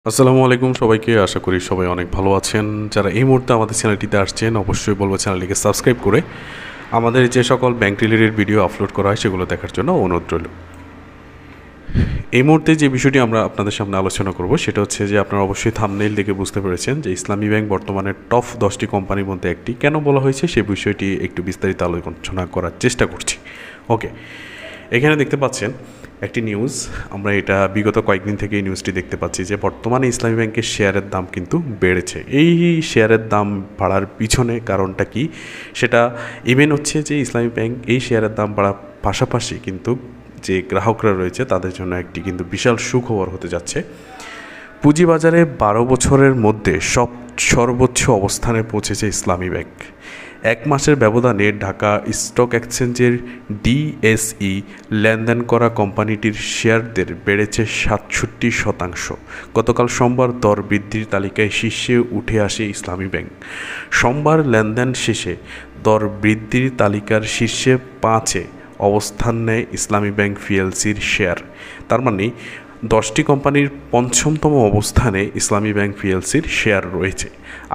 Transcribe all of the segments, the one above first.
আসসালামু আলাইকুম সবাইকে, আশা করি সবাই অনেক ভালো আছেন। যারা এই মুহূর্তে আমাদের চ্যানেলটিতে আসছেন অবশ্যই বলবো চ্যানেলটিকে সাবস্ক্রাইব করে আমাদের যে সকল ব্যাংক রিলেটেড ভিডিও আপলোড করা হয় সেগুলো দেখার জন্য অনুরোধ রইল। এই মুহূর্তে যে বিষয়টি আমরা আপনাদের সামনে আলোচনা করব সেটা হচ্ছে যে আপনারা অবশ্যই থাম্বনেইল দেখে বুঝতে পেরেছেন যে ইসলামী ব্যাংক বর্তমানে টপ 10টি কোম্পানির মধ্যে একটি। কেন বলা হয়েছে সেই বিষয়টি একটু বিস্তারিত আলোচনা করার চেষ্টা করছি। ওকে, এখানে দেখতে পাচ্ছেন একটি নিউজ। আমরা এটা বিগত কয়েকদিন থেকে এই নিউজটি দেখতে পাচ্ছি যে বর্তমানে ইসলামী ব্যাংকের শেয়ারের দাম কিন্তু বেড়েছে। এই শেয়ারের দাম বাড়ার পিছনে কারণটা কি সেটা ইভেন হচ্ছে যে ইসলামী ব্যাংক এই শেয়ারের দাম বাড়ার পাশাপাশি কিন্তু যে গ্রাহকরা রয়েছে তাদের জন্য একটি কিন্তু বিশাল সুখবর হতে যাচ্ছে। পুঁজিবাজারে 12 বছরের মধ্যে সর্বোচ্চ অবস্থানে পৌঁছেছে ইসলামী ব্যাংক। এক মাসের ব্যবধানে ঢাকা স্টক এক্সচেঞ্জের ডিএসই লেনদেন করা কোম্পানিটির শেয়ারদের বেড়েছে 67%। গতকাল সোমবার দর বৃদ্ধির তালিকায় শীর্ষে উঠে আসে ইসলামী ব্যাংক। সোমবার লেনদেন শেষে দর বৃদ্ধির তালিকার শীর্ষে 5-এ অবস্থান নেয় ইসলামী ব্যাংক পিএলসির শেয়ার। তার মানে 10টি কোম্পানির পঞ্চমতম অবস্থানে ইসলামী ব্যাংক পিএলসির শেয়ার রয়েছে।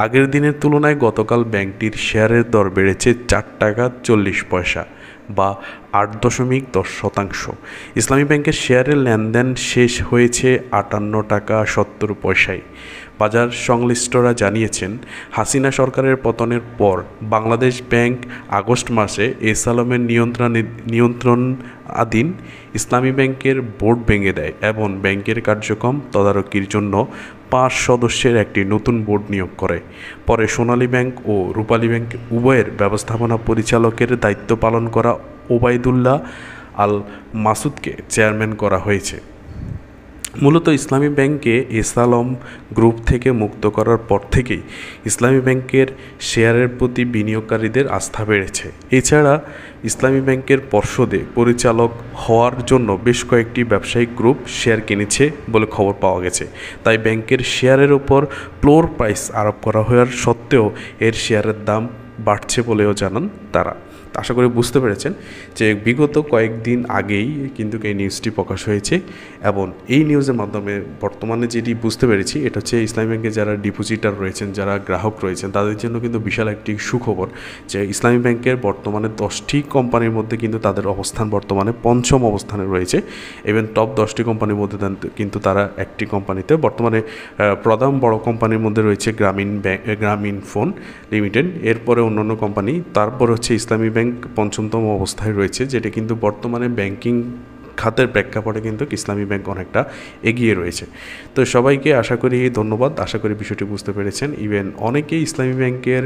আগের দিনের তুলনায় গতকাল ব্যাংকটির শেয়ারের দর বেড়েছে 4 টাকা 40 পয়সা বা 8.10%। ইসলামী ব্যাংকের শেয়ারের লেনদেন শেষ হয়েছে 58 টাকা 70 পয়সায়। বাজার সংশ্লিষ্টরা জানিয়েছেন, হাসিনা সরকারের পতনের পর বাংলাদেশ ব্যাংক আগস্ট মাসে এস আলমের নিয়ন্ত্রণাধীন ইসলামী ব্যাংকের বোর্ড ভেঙে দেয় এবং ব্যাংকের কার্যক্রম তদারকির জন্য 5 সদস্যের একটি নতুন বোর্ড নিয়োগ করে। পরে সোনালী ব্যাংক ও রূপালী ব্যাংক উভয়ের ব্যবস্থাপনা পরিচালকের দায়িত্ব পালন করা ওবায়দুল্লাহ আল মাসুদকে চেয়ারম্যান করা হয়েছে। মূলত ইসলামী ব্যাংকে এস আলম গ্রুপ থেকে মুক্ত করার পর থেকেই ইসলামী ব্যাংকের শেয়ারের প্রতি বিনিয়োগকারীদের আস্থা বেড়েছে। এছাড়া ইসলামী ব্যাংকের পর্ষদে পরিচালক হওয়ার জন্য বেশ কয়েকটি ব্যবসায়িক গ্রুপ শেয়ার কিনেছে বলে খবর পাওয়া গেছে। তাই ব্যাংকের শেয়ারের ওপর ফ্লোর প্রাইস আরোপ করা হওয়ার সত্ত্বেও এর শেয়ারের দাম বাড়ছে বলেও জানান তারা। আশা করি বুঝতে পেরেছেন যে বিগত কয়েকদিন আগেই কিন্তু এই নিউজটি প্রকাশ হয়েছে এবং এই নিউজের মাধ্যমে বর্তমানে যেটি বুঝতে পেরেছি এটা হচ্ছে ইসলামী ব্যাংকে যারা ডিপোজিটার রয়েছেন, যারা গ্রাহক রয়েছেন তাদের জন্য কিন্তু বিশাল একটি সুখবর যে ইসলামী ব্যাংকের বর্তমানে 10টি কোম্পানির মধ্যে কিন্তু তাদের অবস্থান বর্তমানে পঞ্চম অবস্থানে রয়েছে। এবং টপ 10টি কোম্পানির মধ্যে কিন্তু তারা একটি কোম্পানিতে বর্তমানে প্রধান বড় কোম্পানির মধ্যে রয়েছে গ্রামীণ ফোন লিমিটেড, এরপরে অন্যান্য কোম্পানি, তারপর হচ্ছে ইসলামী ব্যাংক পঞ্চমতম অবস্থায় রয়েছে, যেটা কিন্তু বর্তমানে ব্যাংকিং খাতের প্রেক্ষাপটে কিন্তু ইসলামী ব্যাংক অনেকটা এগিয়ে রয়েছে। তো সবাইকে আশা করি ধন্যবাদ, আশা করি বিষয়টি বুঝতে পেরেছেন। ইভেন অনেকেই ইসলামী ব্যাংকের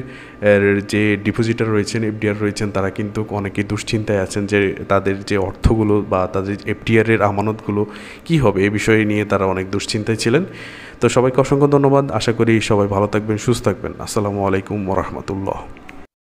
যে ডিপোজিটার রয়েছেন, এফডিআর রয়েছেন, তারা কিন্তু অনেকেই দুশ্চিন্তায় আছেন যে তাদের যে অর্থগুলো বা তাদের এফডিআরের আমানতগুলো কী হবে, এ বিষয়ে নিয়ে তারা অনেক দুশ্চিন্তায় ছিলেন। তো সবাইকে অসংখ্য ধন্যবাদ, আশা করি সবাই ভালো থাকবেন, সুস্থ থাকবেন। আসসালামু আলাইকুম ওয়া রাহমাতুল্লাহ।